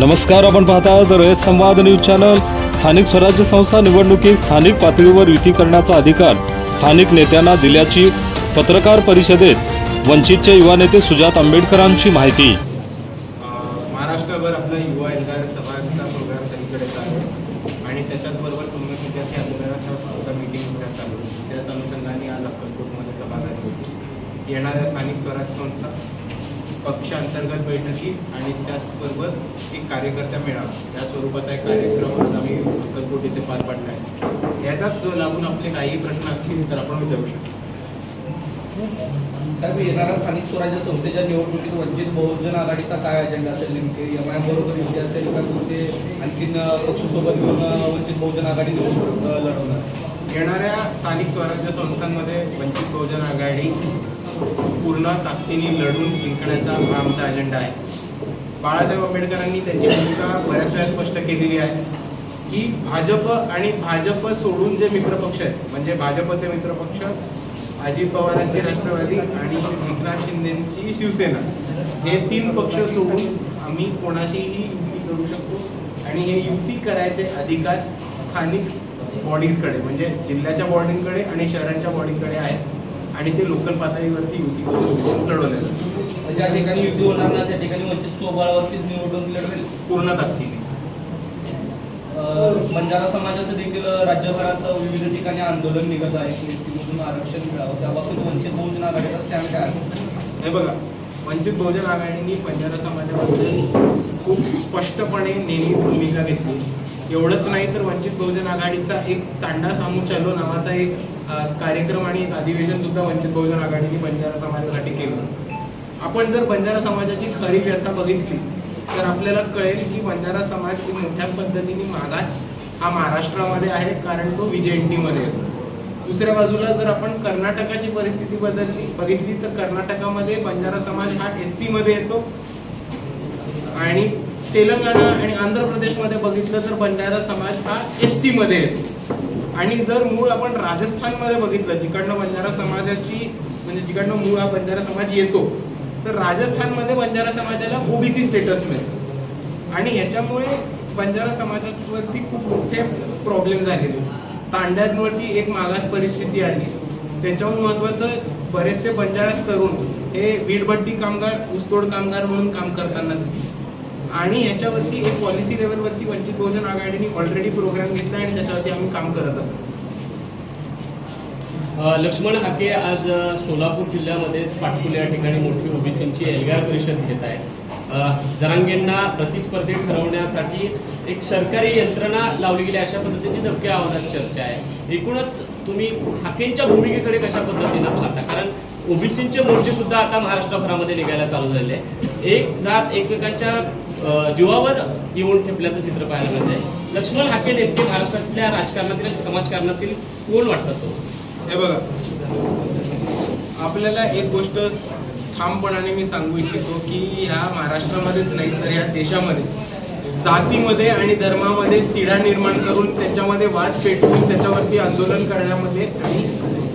नमस्कार, आपण पाहता रयत संवाद न्यूज चॅनल। स्थानिक स्वराज्य संस्था निवडणुकीत स्थानिक पातळीवर युती करण्याचा अधिकार स्थानिक नेत्यांना दिल्याची पत्रकार परिषदेत वंचितचे युवा नेते सुजात आंबेडकरांची माहिती। महाराष्ट्रभर आपला युवा एल्गार सभाचा प्रोग्राम सगळीकडे चालू आहे आणि त्याच्याचबरोबर समन्वय विद्यार्थी आंदोलनाचा मीटिंग चालू आहे। त्याच अनुषंगाने आज अक्कलकोटमध्ये सभा झाली होती। येणाऱ्या स्थानिक स्वराज्य संस्था पक्ष अंतर्गत बैठकी आणि त्याचबरोबर एक कार्यकर्ता मेळावा या स्वरूपाचा एक कार्यक्रम आज आम्ही अक्कलकोट येथे पार पाडला आहे। याचाच लागून आपले काही प्रश्न असतील तर आपण विचारू शकतो। साहेब, येणाऱ्या स्थानिक स्वराज्य संस्थेच्या निवडणुकीत वंचित बहुजन आघाडीचा काय अजेंडा असेल? नेमके एमआयएम बरोबर युती असेल का कोणते आणखीन पक्षासोबत घेऊन वंचित बहुजन आघाडी निवडणूक लढवणार? येणाऱ्या स्थानिक स्वराज्य संस्थांमध्ये वंचित बहुजन आघाडी पूर्ण ताकदीने लढून जिंकण्याचा आमचा अजेंडा आहे। बाळासाहेब आंबेडकरांनी त्यांची भूमिका बऱ्याच वेळा स्पष्ट केलेली आहे की भाजप आणि भाजप सोडून जे मित्रपक्ष आहेत, म्हणजे भाजपचे मित्रपक्ष अजित पवारांची राष्ट्रवादी आणि एकनाथ शिंदेची शिवसेना, हे तीन पक्ष सोडून आम्ही कोणाशीही युती करू शकतो आणि हे युती करायचे अधिकार स्थानिक बॉडीजकडे, म्हणजे जिल्ह्याच्या बॉडींकडे आणि शहरांच्या बॉडींकडे आहेत आणि ते लोकल पातळीवरती युती करून लढवले। ज्या ठिकाणी युती होणार ना त्या ठिकाणी वंचित स्वबळावरतीच निवडणूक लढवेल पूर्ण ताकदीने। बंजारा समाजाचं देखील राज्यभरात विविध ठिकाणी आंदोलन निघत आहे की एसटीमधून आरक्षण मिळावं, त्याबाबतीत वंचित बहुजन आघाडीचा स्टँड काय असेल? हे बघा, वंचित बहुजन आघाडीने बंजारा समाजाबद्दल खूप स्पष्टपणे नेहमीच भूमिका घेतली। एवढंच नाही तर वंचित बहुजन आघाडीचा एक तांडा सामू चालो नावाचा एक कार्यक्रम आणि एक अधिवेशन सुद्धा वंचित बहुजन आघाडीने बंजारा समाजासाठी केलं। आपण जर बंजारा समाजाची खरी व्यथा बघितली तर आपल्याला कळेल की बंजारा समाज एक मोठ्या पद्धतीने मागास हा महाराष्ट्रामध्ये आहे, कारण तो विजयंतीमध्ये येतो। दुसऱ्या बाजूला जर आपण कर्नाटकाची परिस्थिती बघितली तर कर्नाटकामध्ये बंजारा समाज हा SC मध्ये येतो आणि तेलंगणा आणि आंध्र प्रदेशमध्ये बघितलं तर बंजारा समाज हा ST मध्ये येतो। आणि जर मूळ आपण राजस्थानमध्ये बघितलं, जिकडनं बंजारा समाजाची म्हणजे जिकडनं मूळ हा बंजारा समाज येतो, तर राजस्थानमध्ये बंजारा समाजाला OBC स्टेटस मिळतो आणि ह्याच्यामुळे बंजारा समाजावरती खूप मोठे प्रॉब्लेम झालेले। तांड्यांवरती एक मागास परिस्थिती आली। त्याच्याहून महत्वाचं, बरेचसे बंजारा तरुण हे वीटभट्टी कामगार, ऊसतोड कामगार म्हणून काम करताना दिसते आणि ह्याच्यावरती एक पॉलिसी लेवलवरती वंचित बहुजन आघाडीने ऑलरेडी प्रोग्राम घेतला आणि त्याच्यावरती आम्ही काम करत असतो। लक्ष्मण हाके आज सोलापूर जिल्ह्यामध्ये पाटकुले या ठिकाणी मोठी ओबीसींची एल्गार परिषद घेत आहे। जरांगेंना प्रतिस्पर्धी ठरवण्यासाठी एक सरकारी यंत्रणा लावली गेली, अशा पद्धतीची धमक्या आवाजात चर्चा आहे। एकूणच तुम्ही हाकेंच्या भूमिकेकडे कशा पद्धतीनं पाहता? कारण ओबीसींचे मोर्चे सुद्धा आता महाराष्ट्रभरामध्ये निघायला चालू झाले आहे। एक जात एकमेकांच्या जीवावर येऊन ठेपल्याचं चित्र पाहायला मिळतंय। लक्ष्मण हाके नेमके महाराष्ट्रातल्या राजकारणातील, समाजकारणातील कोण वाटतं तो? हे बघा, आपल्याला एक गोष्ट ठामपणाने मी सांगू इच्छितो की ह्या महाराष्ट्रामध्येच नाही तर ह्या देशामध्ये जातीमध्ये आणि धर्मामध्ये तिढा निर्माण करून त्याच्यामध्ये वाद पेटवून त्याच्यावरती आंदोलन करण्यामध्ये आणि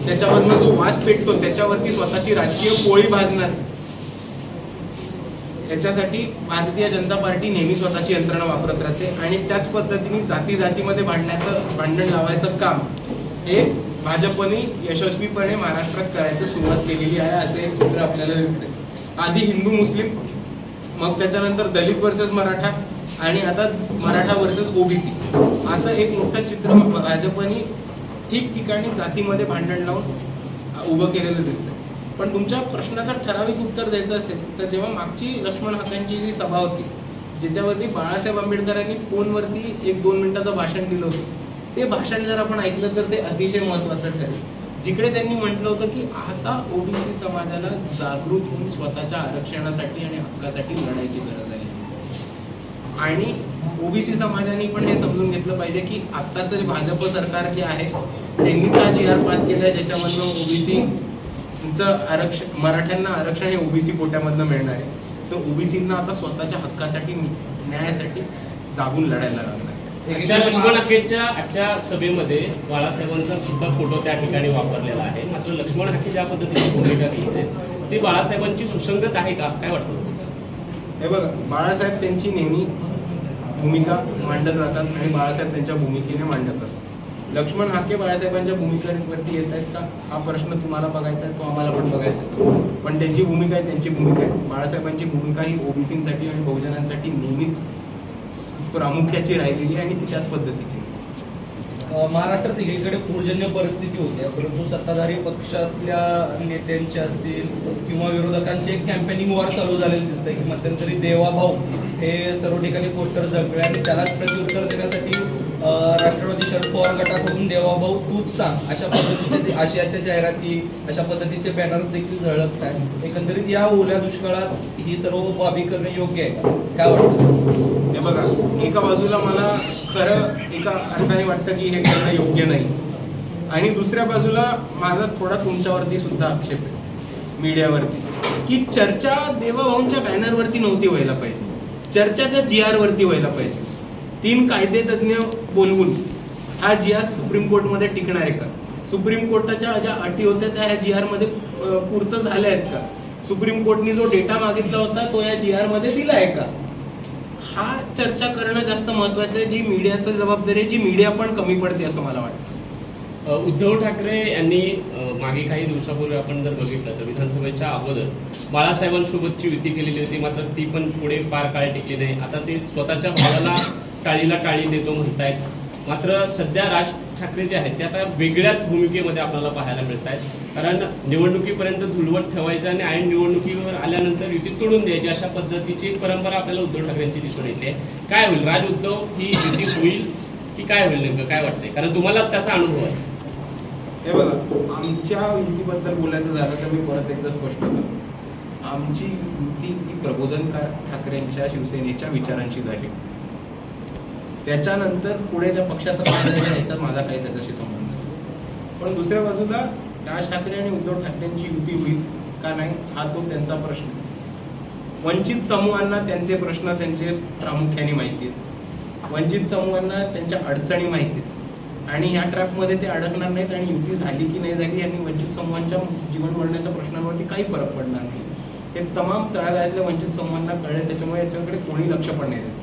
त्याच्यावरनं जो वाद पेटतो त्याच्यावरती स्वतःची राजकीय पोळी भाजणार, याच्यासाठी भारतीय जनता पार्टी नेहमी स्वतःची यंत्रणा वापरत राहते आणि त्याच पद्धतीने जातीमध्ये भांडण लावायचं काम हे भाजपने यशस्वीपणे महाराष्ट्रात करायचं सुरुवात केलेली आहे, असं एक चित्र आपल्याला दिसते। आधी हिंदू मुस्लिम, मग त्याच्यानंतर दलित वर्सेस मराठा आणि आता मराठा वर्सेस OBC, असं एक मोठं चित्र भाजपने ठिकठिकाणी जातीमध्ये भांडण लावून उभं केलेलं दिसतं। पण तुमच्या प्रश्नाचं ठराविक उत्तर द्यायचं असेल तर जेव्हा मागची लक्ष्मण हाकेंची जी सभा होती, ज्याच्यावरती बाळासाहेब आंबेडकरांनी फोनवरती 1-2 मिनिटाचं भाषण दिलं होतं, ते भाषण जर आपण ऐकलं तर ते अतिशय महत्त्वाचं ठरेल। जिकडे त्यांनी म्हटलं होतं की आता OBC समाजाला जागृत होऊन स्वतःच्या आरक्षणासाठी आणि हक्कासाठी लढायची गरज आहे आणि OBC समाजाने पण हे समजून घेतलं पाहिजे की आत्ताचं जे भाजप सरकार जे आहे त्यांनीच हा GR पास केलाय ज्याच्यामधनं OBCचं आरक्षण, मराठ्यांना आरक्षण हे OBC कोट्यामधनं मिळणार आहे। तर OBCंना आता स्वतःच्या हक्कासाठी, न्यायासाठी जागून लढायला लागणार। लक्ष्मण हाकेच्या आजच्या सभेमध्ये बाळासाहेबांचा सुद्धा फोटो त्या ठिकाणी वापरलेला आहे, मात्र लक्ष्मण हाके ज्या पद्धतीची भूमिका घेतली ती बाळासाहेबांची सुसंगत आहे का, काय वाटतं? हे बघा, बाळासाहेब त्यांची नेहमी भूमिका मांडत राहतात आणि बाळासाहेब त्यांच्या भूमिकेने मांडत राहतात. लक्ष्मण हाके बाळासाहेबांच्या भूमिकेवरती येत आहेत का हा प्रश्न तुम्हाला बघायचा आहे, तो आम्हाला पण बघायचा आहे. पण त्यांची भूमिका आहे त्यांची भूमिका आहे. बाळासाहेबांची भूमिका ही ओबीसीसाठी आणि बहुजनांसाठी नेहमीच प्रामुख्याची राहिलेली आणि ती त्याच पद्धतीची. महाराष्ट्रात एकीकडे पूरजन्य परिस्थिती होती, परंतु सत्ताधारी पक्षातल्या नेत्यांचे असतील किंवा विरोधकांचे एक कॅम्पेनिंग वॉर चालू झालेलं दिसतंय की मध्यंतरी देवाभाऊ हे सर्व ठिकाणी पोस्टर झळकले आणि त्यालाच प्रत्युत्तर देण्यासाठी राष्ट्रवादी शरद पवार गटाकडून देवाभाऊ तूच सांग अशा पद्धतीचे आशयाच्या जाहिराती, अशा पद्धतीचे बॅनर्स देखील झळकत आहेत. एकंदरीत या ओल्या दुष्काळात ही सर्व बाबी करणे योग्य आहे का, काय वाटतं? हे बघा, एका बाजूला मला खरं एका अर्थाने वाटतं की हे करणं योग्य नाही आणि दुसऱ्या बाजूला माझा थोडा तुमच्यावरती सुद्धा आक्षेप आहे मीडियावरती की चर्चा देवाभाऊंच्या बॅनरवरती नव्हती व्हायला पाहिजे, चर्चा त्या GR वरती व्हायला पाहिजे. 3 कायदेतज्ञ बोलवून हा GR सुप्रीम कोर्टमध्ये टिकणार आहे का, सुप्रीम कोर्टाच्या ज्या अटी होत्या त्या ह्या GR मध्ये पूर्त झाल्या आहेत का, सुप्रीम कोर्टने जो डेटा मागितला होता तो या GR मध्ये दिला आहे का, हा चर्चा करणं जास्त महत्वाचं आहे. जी मीडियाची जबाबदारी आहे, जी मीडिया पण कमी पडते असं मला वाटतं. उद्धव ठाकरे यांनी मागे काही दिवसापूर्वी आपण जर बघितलं तर विधानसभेच्या अगोदर बाळासाहेबांसोबतची युती केलेली होती, मात्र ती पण पुढे फार काळ टिकली नाही. आता ते स्वतःच्या भावाला टाळीला टाळी देतो म्हणतायत. मात्र सध्या राज ठाकरे जे आहेत ते आता वेगळ्याच भूमिकेमध्ये आपल्याला पाहायला मिळत आहेत. कारण निवडणुकीपर्यंत झुलवत ठेवायचं आणि ऐन निवडणुकीवर आल्यानंतर युती तोडून द्यायची अशा पद्धतीची परंपरा आपल्याला उद्धव ठाकरेंची दिसून येते. काय होईल, राज उद्धव ही युती होईल की काय होईल, नेमकं काय वाटतंय? कारण तुम्हाला त्याचा अनुभव आहे. हे बघा, आमच्या युतीबद्दल बोलायचं झालं तर मी परत एकदा स्पष्ट करतो, आमची युती ही प्रबोधनकार ठाकरेंच्या शिवसेनेच्या विचारांची झाली. त्याच्यानंतर पुढे त्या पक्षाचा फायदा आहे याचा माझा काही त्याच्याशी संबंध नाही. पण दुसऱ्या बाजूला राज ठाकरे आणि उद्धव ठाकरेंची युती होईल का नाही हा तो त्यांचा प्रश्न. वंचित समूहांना त्यांचे प्रश्न त्यांचे प्रामुख्याने माहिती आहेत, वंचित समूहांना त्यांच्या अडचणी माहिती आहेत आणि ह्या ट्रॅपमध्ये ते अडकणार नाहीत आणि युती झाली की नाही झाली आणि वंचित समूहांच्या जीवन मरण्याच्या प्रश्नांवरती काही फरक पडणार नाही. हे तमाम तळागाळातल्या वंचित समूहांना कळले, त्याच्यामुळे याच्याकडे कोणी लक्ष पण नाही देत.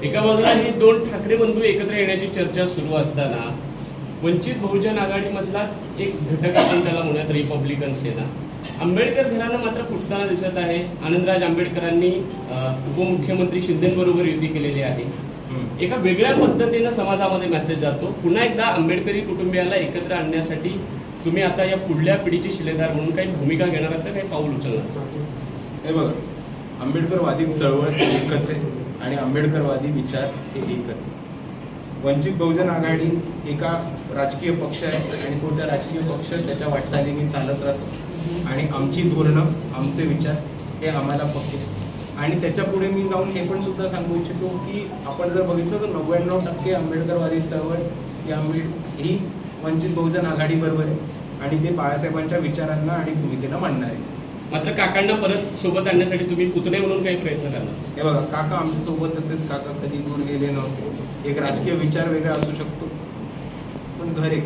एका बाजूला ही 2 ठाकरे बंधू एकत्र येण्याची चर्चा सुरू असताना वंचित बहुजन आघाडीमधलाच एक घटक आपण त्याला म्हणूयात रिपब्लिकन सेना, आंबेडकर घराणं मात्र फुटताना दिसत आहे. आनंदराज आंबेडकरांनी उपमुख्यमंत्री शिंदेबरोबर युती केलेली आहे. एका वेगळ्या पद्धतीनं समाजामध्ये मेसेज जातो. पुन्हा एकदा आंबेडकरी कुटुंबियाला एकत्र आणण्यासाठी तुम्ही आता या पुढल्या पिढीचे शिलेदार म्हणून काही भूमिका घेणार आहात, काही पाऊल उचलणार? हे बघा, आंबेडकरवादी चळवळ एकच आहे आणि आंबेडकरवादी विचार हे एकच आहे. वंचित बहुजन आघाडी एका राजकीय पक्ष आहे आणि तो त्या राजकीय पक्ष त्याच्या वाटचालीने चालत राहतो आणि आमची धोरणं आमचे विचार हे आम्हाला पक्के. आणि त्याच्या पुढे मी जाऊन हे पण सुद्धा सांगू इच्छितो की आपण जर बघितलं तर 99% आंबेडकरवादी चळवळ ही वंचित बहुजन आघाडी बरोबर आहे आणि ते बाळासाहेबांच्या विचारांना आणि भूमिकेला मांडणार आहे. मात्र काकांना परत सोबत आणण्यासाठी तुम्ही पुतणे म्हणून काही प्रयत्न करणार? हे बघा, काका आमच्या सोबत होतेच, काका कधी दूर गेले नव्हते. एक राजकीय विचार वेगळा असू शकतो पण घर एक.